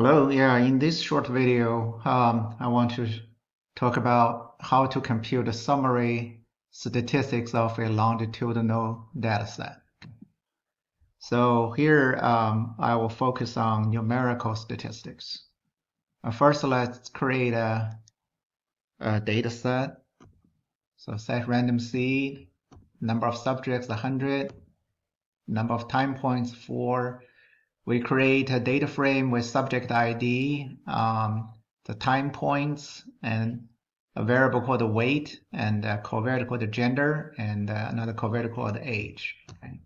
Hello, yeah, in this short video, I want to talk about how to compute the summary statistics of a longitudinal dataset. So here, I will focus on numerical statistics. First, let's create a dataset. So set random seed, number of subjects 100, number of time points 4. We create a data frame with subject ID, the time points, and a variable called the weight, and a covariate called the gender, and another covariate called the age. Okay.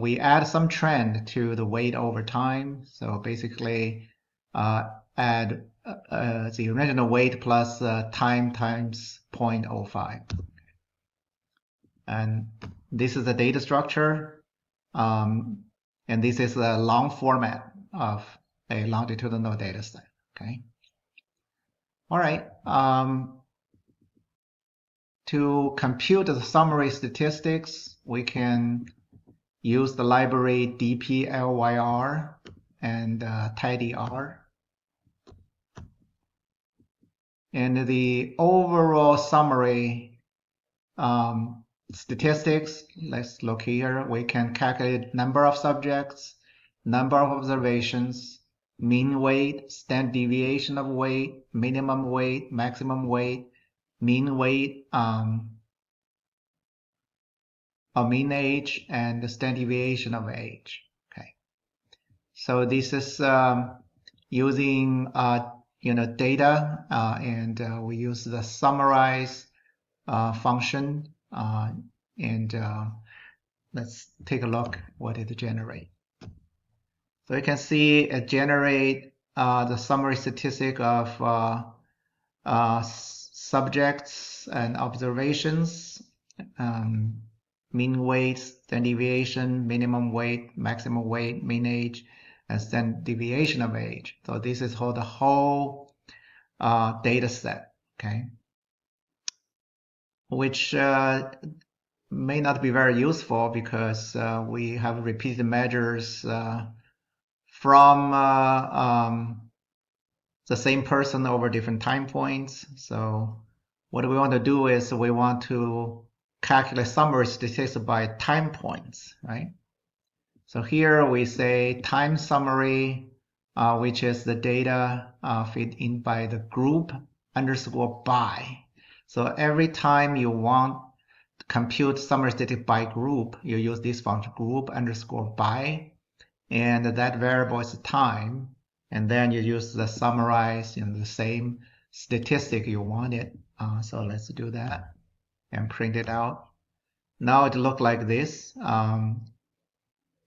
We add some trend to the weight over time. So basically, add the original weight plus time times 0.05. And this is the data structure. And this is a long format of a longitudinal data set. Okay. All right. To compute the summary statistics, we can use the library dplyr and tidyr. And the overall summary statistics, let's look here. We can calculate number of subjects, number of observations, mean weight, standard deviation of weight, minimum weight, maximum weight, mean weight, or mean age, and the standard deviation of age. Okay, so this is using data, and we use the summarize function, and let's take a look what it generates. So you can see it generate the summary statistic of subjects and observations, mean weight, standard deviation, minimum weight, maximum weight, mean age, and standard deviation of age. So this is the whole data set, okay, which may not be very useful because we have repeated measures from the same person over different time points. So what we want to do is we want to calculate summary statistics by time points, right? So here we say time summary, which is the data fed in by the group underscore by. So every time you want to compute summary statistics by group, you use this function group underscore by, and that variable is time, and then you use the summarize, the same statistic you wanted. So let's do that and print it out. Now it looks like this.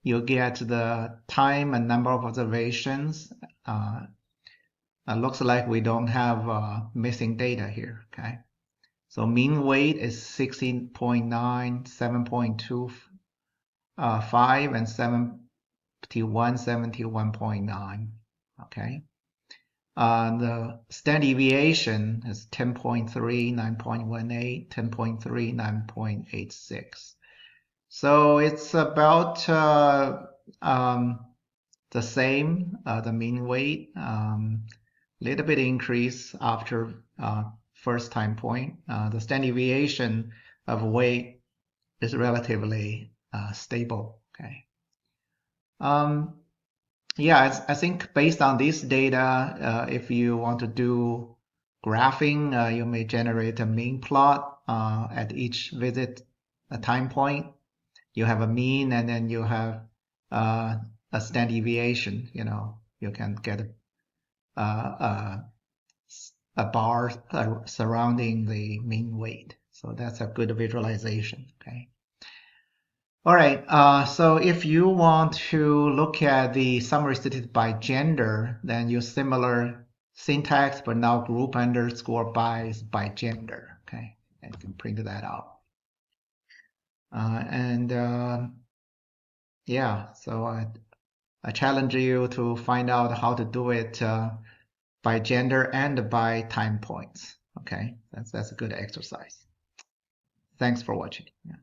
You get the time and number of observations. It looks like we don't have missing data here. Okay, so mean weight is 16.9, 7.25, and 71.9. Okay. The standard deviation is 10.3, 9.18, 10.3, 9.86. So it's about the same, the mean weight, little bit increase after first time point. The standard deviation of weight is relatively stable. Okay. Yeah, I think based on this data, if you want to do graphing, you may generate a mean plot at each visit a time point. You have a mean, and then you have a standard deviation. You can get a bar surrounding the mean weight. So that's a good visualization. Okay. All right, so if you want to look at the summary statistics by gender, then use similar syntax, but now group underscore by is by gender. Okay, and you can print that out. Yeah, so I challenge you to find out how to do it by gender and by time points. Okay, that's a good exercise. Thanks for watching. Yeah.